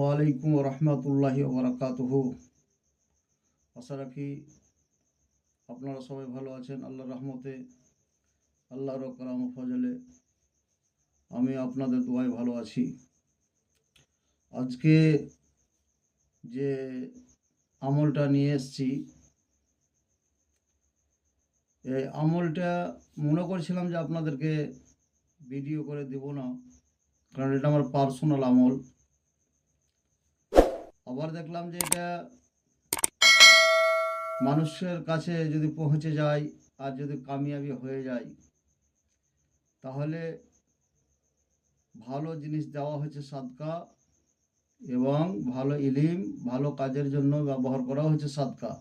আসসালামু আলাইকুম রহমতুল্লাহি ওবরাকাতুহু। আশা রাখি আপনারা সবাই ভালো আছেন। আল্লাহর রহমতে, আল্লাহর করম ও ফজলে আমি আপনাদের দোয়ায় ভালো আছি। আজকে যে আমলটা নিয়ে এসেছি, এই আমলটা মনে করেছিলাম যে আপনাদেরকে ভিডিও করে দেব না, কারণ এটা আমার পার্সোনাল আমল। আবার দেখলাম যে এটা মানুষের কাছে যদি পৌঁছে যায় আর যদি কামিয়াবি হয়ে যায়, তাহলে ভালো জিনিস দেওয়া হয়েছে সাদকা, এবং ভালো ইলিম ভালো কাজের জন্য ব্যবহার করা হয়েছে সাদকা।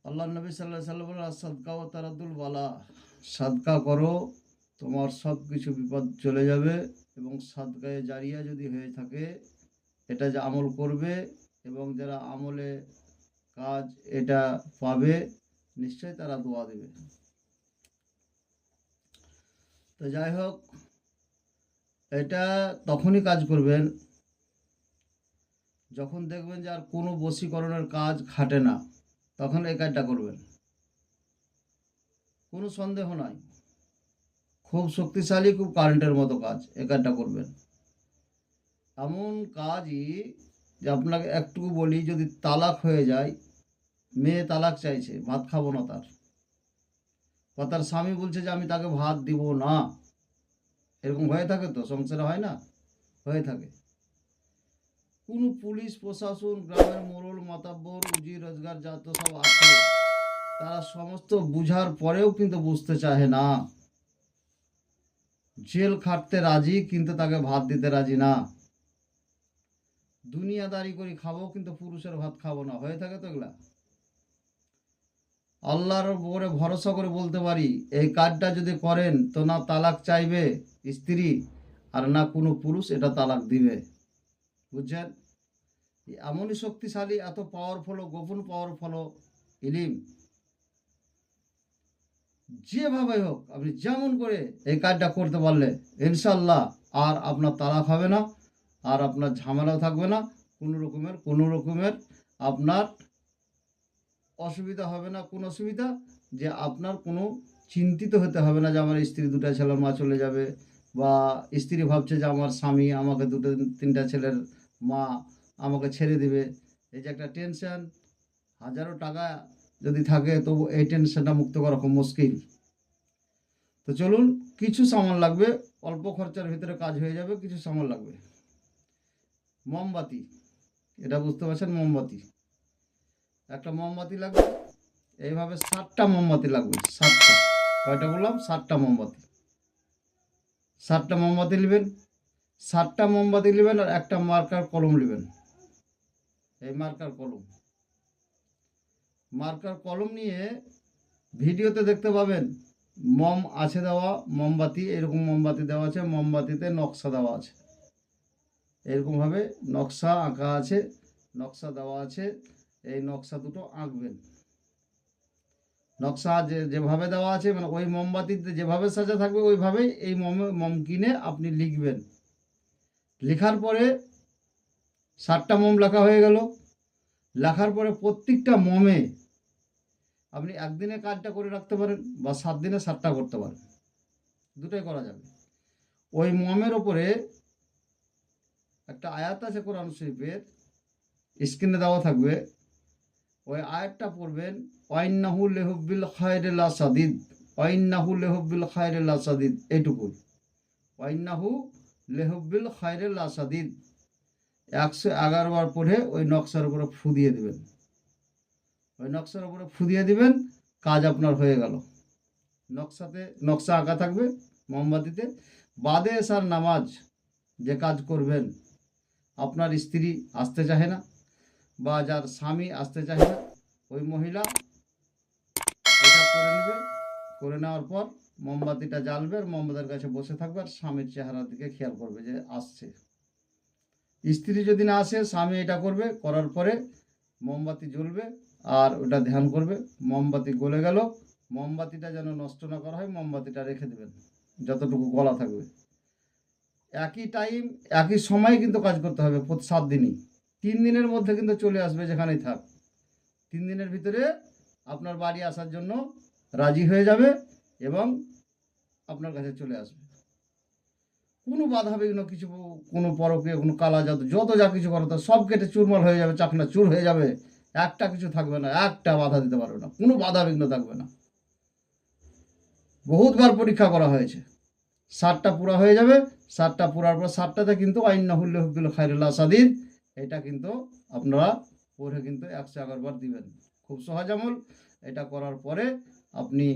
আল্লাহ নবী সাল্লাল্লাহু আলাইহি ওয়াসাল্লাম বলেন, সাদকা ও তারাদুল বালা, সাদকা করো, তোমার সব কিছু বিপদ চলে যাবে। এবং সাদকায়ে জারিয়া যদি হয়ে থাকে, এটা যে আমল করবে এবং যারা আমলে কাজ এটা পাবে, নিশ্চয়ই তারা দোয়া দেবে। তো যাই হোক, এটা তখনই কাজ করবেন যখন দেখবেন যে আর কোনো বশীকরণের কাজ খাটে না, তখন এই কাজটা করবেন। কোনো সন্দেহ নাই, খুব শক্তিশালী, খুব কারেন্টের মতো কাজ। এই কাজটা করবেন। এমন কাজই যে আপনাকে একটু বলি, যদি তালাক হয়ে যায়, মেয়ে তালাক চাইছে, ভাত খাবো না তার, বা তার স্বামী বলছে যে আমি তাকে ভাত দিব না, এরকম হয়ে থাকে তো, সংসারে হয় না, হয়ে থাকে। কোনো পুলিশ প্রশাসন, গ্রামের মোড়ল মাতাব্বর, উজি রোজগার যত সব আছে, তারা সমস্ত বুঝার পরেও কিন্তু বুঝতে চাহে না। জেল খাটতে রাজি, কিন্তু তাকে ভাত দিতে রাজি না। দুনিয়াদারি করে খাবো, কিন্তু পুরুষের ভাত খাবো না, হয়ে থাকে তো এগুলা। আল্লাহর উপরে ভরসা করে বলতে পারি, এই কাজটা যদি করেন তো না তালাক চাইবে স্ত্রী, আর না কোনো পুরুষ এটা তালাক দিবে। বুঝছেন? এমনই শক্তিশালী, এত পাওয়ারফুল, গোপন পাওয়ারফুল ইলিম। যেভাবে হোক আপনি যেমন করে এই কাজটা করতে পারলে ইনশাল্লাহ আর আপনার তালাক হবে না, আর আপনার ঝামেলাও থাকবে না, কোনো রকমের আপনার অসুবিধা হবে না। কোন অসুবিধা যে আপনার কোনো চিন্তিত হতে হবে না যে আমার স্ত্রী দুটা ছেলের মা চলে যাবে, বা স্ত্রী ভাবছে যে আমার স্বামী আমাকে দুটো তিনটা ছেলের মা আমাকে ছেড়ে দিবে। এই যে একটা টেনশন, হাজারো টাকা যদি থাকে তবু এই টেনশনটা মুক্ত করা খুব মুশকিল। তো চলুন, কিছু সামান লাগবে, অল্প খরচার ভিতরে কাজ হয়ে যাবে। কিছু সামান লাগবে। মোমবাতি, এটা বুঝতে পারছেন, মোমবাতি। একটা মোমবাতি লাগবে, এইভাবে 7টা মোমবাতি লাগবে। 7টা, কয়টা বললাম? 7টা মোমবাতি। 7টা মোমবাতি নেবেন। 7টা মোমবাতি নেবেন, আর একটা মার্কার কলম নেবেন। এই মার্কার কলম নিয়ে ভিডিওতে দেখতে পাবেন মম আছে দেওয়া, মোমবাতি এরকম মোমবাতি দেওয়া আছে, মোমবাতিতে নকশা দেওয়া আছে, এরকমভাবে নকশা আঁকা আছে, নকশা দেওয়া আছে। এই নকশা দুটো আঁকবেন। নকশা যেভাবে দেওয়া আছে, মানে ওই মোমবাতিতে যেভাবে সাজা থাকবে ওইভাবেই এই মম কিনে আপনি লিখবেন। লেখার পরে 7টা মোম লেখা হয়ে গেল। লেখার পরে প্রত্যেকটা মোমে আপনি একদিনে কাজটা করে রাখতে পারেন, বা 7 দিনে 7টা করতে পারেন, দুটোই করা যাবে। ওই মোমের ওপরে একটা আয়াত আছে কোরআন শরীফের, স্ক্রিনে দেওয়া থাকবে। ওই আয়াতটা পড়বেন, ওয়াইন্নাহু লিহুব্বিল খায়রি লাসাদিদ, ওয়াইন্নাহু লিহুব্বিল খায়রি লাসাদিদ, এইটুকুই। ওয়াইন্নাহু লিহুব্বিল খায়রি লাসাদিদ 111 বার পড়ে ওই নকশার উপরে ফু দিয়ে দিবেন। ওই নকশার উপরে ফু দিয়ে দিবেন, কাজ আপনার হয়ে গেল। নকশা আঁকা থাকবে মোমবাতিতে। বাদে এসার নামাজ যে কাজ করবেন, আপনার স্ত্রী আসতে চাহে না, বা যার স্বামী আসতে চাহে না, ওই মহিলা এটা করে নেবে। করে নেওয়ার পর মোমবাতিটা জ্বালবে, আর মোমবাতির কাছে বসে থাকবে, আর স্বামীর চেহারার দিকে খেয়াল করবে যে আসছে। স্ত্রী যদি না আসে, স্বামী এটা করবে। করার পরে মোমবাতি জ্বলবে, আর ওটা ধ্যান করবে। মোমবাতি গলে গেল, মোমবাতিটা যেন নষ্ট না করা হয়, মোমবাতিটা রেখে দেবেন যতটুকু গলা থাকবে। একই টাইম একই সময় কিন্তু কাজ করতে হবে 7 দিনই। 3 দিনের মধ্যে কিন্তু চলে আসবে যেখানেই থাক। 3 দিনের ভিতরে আপনার বাড়ি আসার জন্য রাজি হয়ে যাবে এবং আপনার কাছে চলে আসবে। কোনো বাধা বিঘ্ন কিছু, কোনো পরকীয়া, কোনো কালা জাদু, যত যা কিছু করো তা সব কেটে চুরমার হয়ে যাবে, চাকনা চুর হয়ে যাবে। একটা কিছু থাকবে না, একটা বাধা দিতে পারবে না, কোনো বাধা বিঘ্ন থাকবে না। বহুতবার পরীক্ষা করা হয়েছে। 7টা পুরা হয়ে যাবে। 7টা পুরার পর 7টাতে কিন্তু আইন্নাহুল্লাহ হুব্বিল খায়রুল্লাহ সাদিদ, এটা কিন্তু আপনারা পড়ে কিন্তু 111 বার দিবেন। খুব সহজ আমল। এটা করার পরে আপনি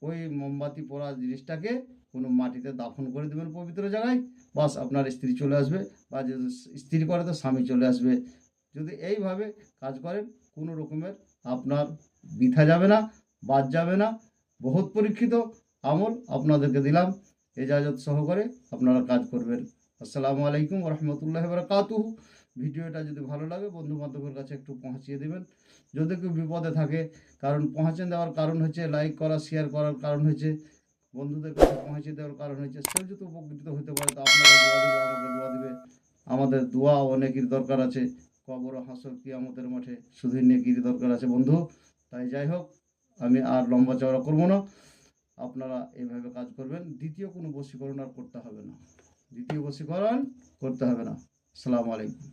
ওই মোমবাতি পোড়া জিনিসটাকে কোনো মাটিতে দাফন করে দেবেন পবিত্র জায়গায়। বাস আপনার স্ত্রী চলে আসবে, বা যদি স্ত্রী করে তো স্বামী চলে আসবে। যদি এইভাবে কাজ করেন, কোনো রকমের আপনার বৃথা যাবে না, বাদ যাবে না। বহুত পরীক্ষিত আমল আপনাদেরকে দিলাম, এজাজত সহকারে আপনারা কাজ করবেন। আসসালামু আলাইকুম রহমতুল্লাহ বারাকাতুহু। ভিডিওটা যদি ভালো লাগে বন্ধু বান্ধবের কাছে একটু পৌঁছিয়ে দেবেন। যদি কেউ বিপদে থাকে, কারণ পৌঁছে দেওয়ার কারণ হচ্ছে লাইক করা, শেয়ার করার কারণ হচ্ছে, বন্ধুদের কাছে পৌঁছে দেওয়ার কারণ হচ্ছে সেও যদি উপকৃত হতে পারে তো আপনারা দোয়া দিবে, আমাকে দোয়া দিবে। আমাদের দোয়া ও নেকির দরকার আছে। কবর ও হাসর কিয়ামতের মাঠে শুধু নেকির দরকার আছে বন্ধু। তাই যাই হোক, আমি আর লম্বা চওড়া করবো না। আপনারা এইভাবে কাজ করবেন। দ্বিতীয় কোনো বশীকরণ আর করতে হবে না, দ্বিতীয় বশীকরণ করতে হবে না। আসসালামু আলাইকুম।